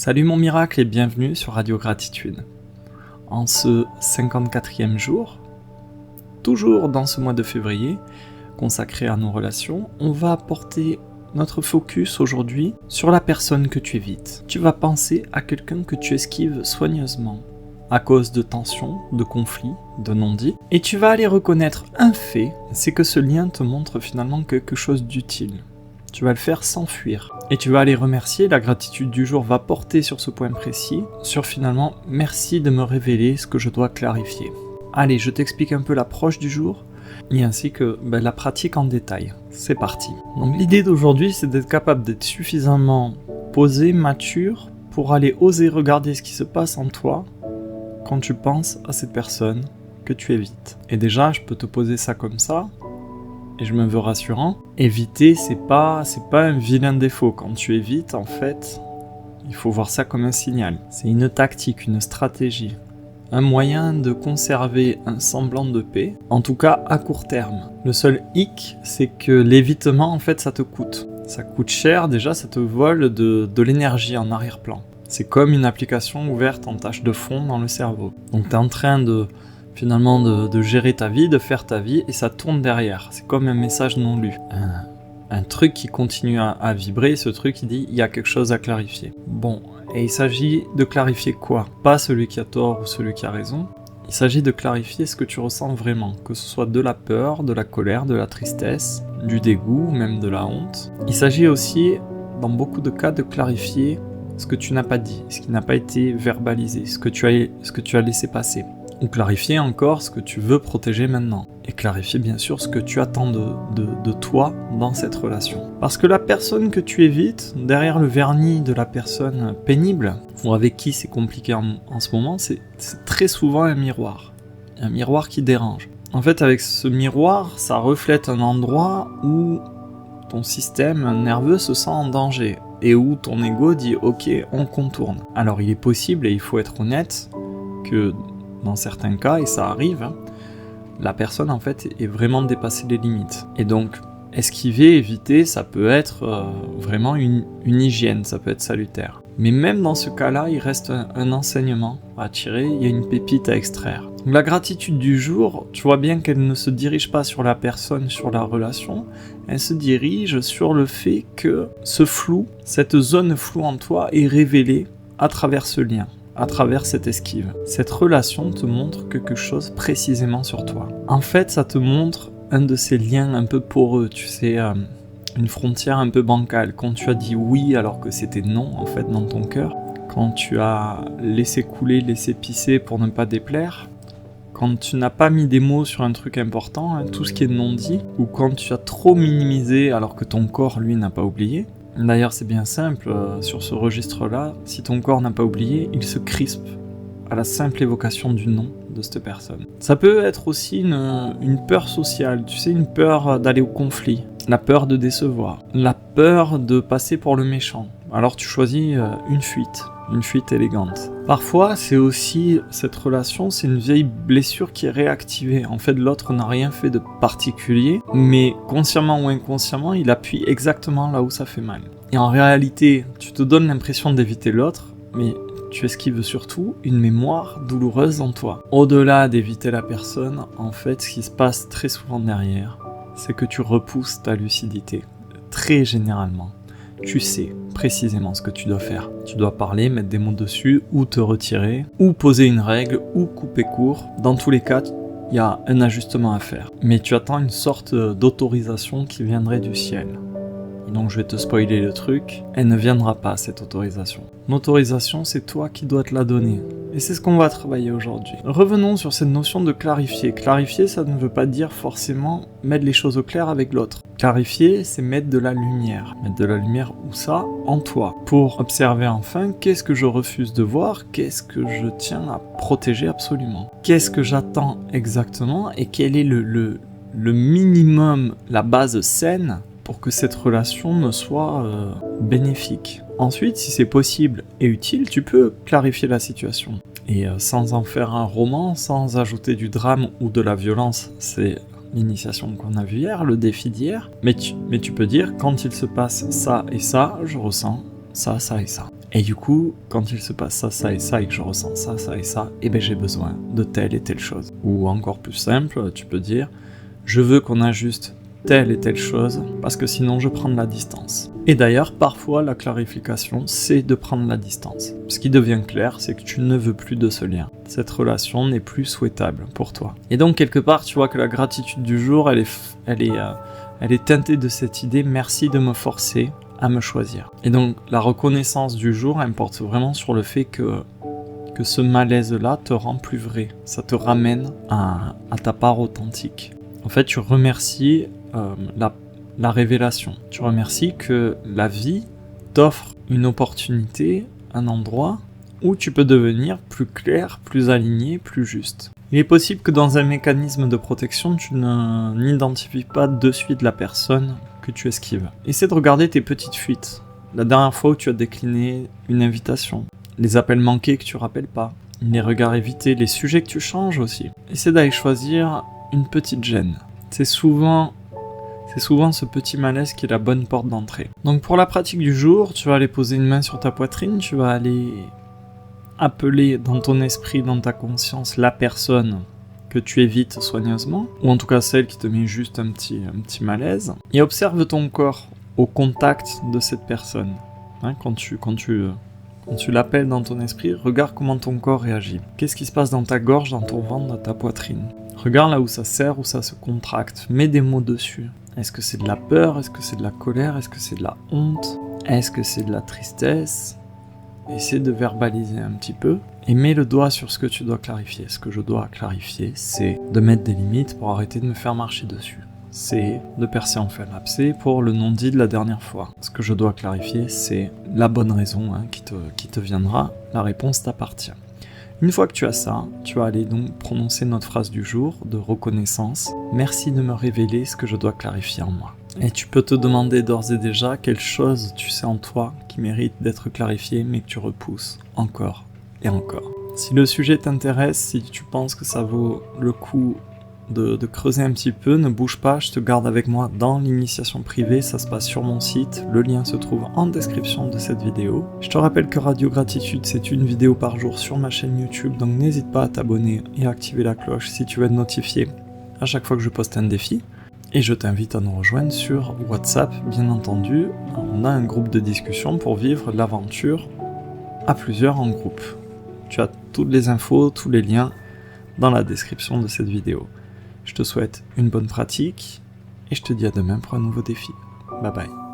Salut mon miracle et bienvenue sur Radio Gratitude. En ce 54e jour, toujours dans ce mois de février, consacré à nos relations, on va porter notre focus aujourd'hui sur la personne que tu évites. Tu vas penser à quelqu'un que tu esquives soigneusement, à cause de tensions, de conflits, de non-dits, et tu vas aller reconnaître un fait, c'est que ce lien te montre finalement quelque chose d'utile. Tu vas le faire sans fuir. Et tu vas aller remercier, la gratitude du jour va porter sur ce point précis, sur finalement, merci de me révéler ce que je dois clarifier. Allez, je t'explique un peu l'approche du jour, et ainsi que la pratique en détail. C'est parti. Donc l'idée d'aujourd'hui, c'est d'être capable d'être suffisamment posé, mature, pour aller oser regarder ce qui se passe en toi, quand tu penses à cette personne que tu évites. Et déjà, je peux te poser ça comme ça, et je me veux rassurant, éviter c'est pas un vilain défaut. Quand tu évites, en fait, il faut voir ça comme un signal. C'est une tactique, une stratégie, un moyen de conserver un semblant de paix, en tout cas à court terme. Le seul hic, c'est que l'évitement, en fait, ça te coûte. Ça coûte cher, déjà, ça te vole de l'énergie en arrière-plan. C'est comme une application ouverte en tâche de fond dans le cerveau. Donc tu es en train de gérer ta vie, de faire ta vie, et ça tourne derrière. C'est comme un message non lu. Un truc qui continue à vibrer, ce truc qui dit « il y a quelque chose à clarifier ». Bon, et il s'agit de clarifier quoi ? Pas celui qui a tort ou celui qui a raison. Il s'agit de clarifier ce que tu ressens vraiment, que ce soit de la peur, de la colère, de la tristesse, du dégoût, même de la honte. Il s'agit aussi, dans beaucoup de cas, de clarifier ce que tu n'as pas dit, ce qui n'a pas été verbalisé, ce que tu as laissé passer. Ou clarifier encore ce que tu veux protéger maintenant. Et clarifier bien sûr ce que tu attends de toi dans cette relation. Parce que la personne que tu évites, derrière le vernis de la personne pénible, ou avec qui c'est compliqué en ce moment, c'est très souvent un miroir. Un miroir qui dérange. En fait, avec ce miroir, ça reflète un endroit où ton système nerveux se sent en danger. Et où ton ego dit « ok, on contourne ». Alors il est possible, et il faut être honnête, que dans certains cas, et ça arrive, la personne en fait est vraiment dépassé les limites. Et donc, esquiver, éviter, ça peut être vraiment une hygiène, ça peut être salutaire. Mais même dans ce cas-là, il reste un enseignement à tirer, il y a une pépite à extraire. Donc, la gratitude du jour, tu vois bien qu'elle ne se dirige pas sur la personne, sur la relation, elle se dirige sur le fait que ce flou, cette zone floue en toi est révélée à travers ce lien. À travers cette esquive. Cette relation te montre quelque chose précisément sur toi. En fait, ça te montre un de ces liens un peu poreux, tu sais, une frontière un peu bancale. Quand tu as dit oui alors que c'était non, en fait, dans ton cœur. Quand tu as laissé couler, laissé pisser pour ne pas déplaire. Quand tu n'as pas mis des mots sur un truc important, tout ce qui est non dit. Ou quand tu as trop minimisé alors que ton corps, lui, n'a pas oublié. D'ailleurs, c'est bien simple, sur ce registre-là, si ton corps n'a pas oublié, il se crispe à la simple évocation du nom de cette personne. Ça peut être aussi une peur sociale, tu sais, une peur d'aller au conflit, la peur de décevoir, la peur de passer pour le méchant. Alors tu choisis une fuite élégante. Parfois, c'est aussi, cette relation, c'est une vieille blessure qui est réactivée. En fait, l'autre n'a rien fait de particulier, mais consciemment ou inconsciemment, il appuie exactement là où ça fait mal. Et en réalité, tu te donnes l'impression d'éviter l'autre, mais tu esquives surtout une mémoire douloureuse en toi. Au-delà d'éviter la personne, en fait, ce qui se passe très souvent derrière, c'est que tu repousses ta lucidité. Très généralement. Tu sais précisément ce que tu dois faire. Tu dois parler, mettre des mots dessus, ou te retirer, ou poser une règle, ou couper court. Dans tous les cas, il y a un ajustement à faire. Mais tu attends une sorte d'autorisation qui viendrait du ciel. Et donc je vais te spoiler le truc, elle ne viendra pas cette autorisation. L'autorisation, c'est toi qui dois te la donner. Et c'est ce qu'on va travailler aujourd'hui. Revenons sur cette notion de clarifier. Clarifier, ça ne veut pas dire forcément mettre les choses au clair avec l'autre. Clarifier, c'est mettre de la lumière. Mettre de la lumière où ça ? En toi. Pour observer enfin, qu'est-ce que je refuse de voir ? Qu'est-ce que je tiens à protéger absolument ? Qu'est-ce que j'attends exactement ? Et quel est le minimum, la base saine pour que cette relation me soit bénéfique. Ensuite, si c'est possible et utile, tu peux clarifier la situation. Et sans en faire un roman, sans ajouter du drame ou de la violence, c'est l'initiation qu'on a vue hier, le défi d'hier. Mais tu peux dire, quand il se passe ça et ça, je ressens ça, ça et ça. Et du coup, quand il se passe ça, ça et ça, et que je ressens ça, ça et ça, eh ben j'ai besoin de telle et telle chose. Ou encore plus simple, tu peux dire, je veux qu'on ajuste telle et telle chose, parce que sinon je prends de la distance. Et d'ailleurs, parfois, la clarification, c'est de prendre la distance. Ce qui devient clair, c'est que tu ne veux plus de ce lien. Cette relation n'est plus souhaitable pour toi. Et donc, quelque part, tu vois que la gratitude du jour, elle est teintée de cette idée, merci de me forcer à me choisir. Et donc, la reconnaissance du jour, elle porte vraiment sur le fait que ce malaise-là te rend plus vrai. Ça te ramène à ta part authentique. En fait, tu remercies la révélation. Tu remercies que la vie t'offre une opportunité, un endroit où tu peux devenir plus clair, plus aligné, plus juste. Il est possible que dans un mécanisme de protection, tu n'identifies pas de suite la personne que tu esquives. Essaie de regarder tes petites fuites. La dernière fois où tu as décliné une invitation, les appels manqués que tu rappelles pas, les regards évités, les sujets que tu changes aussi. Essaie d'aller choisir une petite gêne. C'est souvent ce petit malaise qui est la bonne porte d'entrée. Donc pour la pratique du jour, tu vas aller poser une main sur ta poitrine, tu vas aller appeler dans ton esprit, dans ta conscience, la personne que tu évites soigneusement, ou en tout cas celle qui te met juste un petit malaise, et observe ton corps au contact de cette personne. Hein, quand tu l'appelles dans ton esprit, regarde comment ton corps réagit. Qu'est-ce qui se passe dans ta gorge, dans ton ventre, dans ta poitrine? Regarde là où ça serre, où ça se contracte. Mets des mots dessus. Est-ce que c'est de la peur? Est-ce que c'est de la colère? Est-ce que c'est de la honte? Est-ce que c'est de la tristesse? Essaie de verbaliser un petit peu. Et mets le doigt sur ce que tu dois clarifier. Ce que je dois clarifier, c'est de mettre des limites pour arrêter de me faire marcher dessus. C'est de percer en fer l'abcès pour le non-dit de la dernière fois. Ce que je dois clarifier, c'est la bonne raison qui te viendra. La réponse t'appartient. Une fois que tu as ça, tu vas aller donc prononcer notre phrase du jour de reconnaissance. Merci de me révéler ce que je dois clarifier en moi. Et tu peux te demander d'ores et déjà quelle chose tu sais en toi qui mérite d'être clarifiée mais que tu repousses encore et encore. Si le sujet t'intéresse, si tu penses que ça vaut le coup de creuser un petit peu, ne bouge pas, je te garde avec moi dans l'initiation privée, ça se passe sur mon site, le lien se trouve en description de cette vidéo. Je te rappelle que Radio Gratitude, c'est une vidéo par jour sur ma chaîne YouTube, donc n'hésite pas à t'abonner et à activer la cloche si tu veux être notifié à chaque fois que je poste un défi. Et je t'invite à nous rejoindre sur WhatsApp, bien entendu. On a un groupe de discussion pour vivre l'aventure à plusieurs en groupe. Tu as toutes les infos, tous les liens dans la description de cette vidéo. Je te souhaite une bonne pratique et je te dis à demain pour un nouveau défi. Bye bye.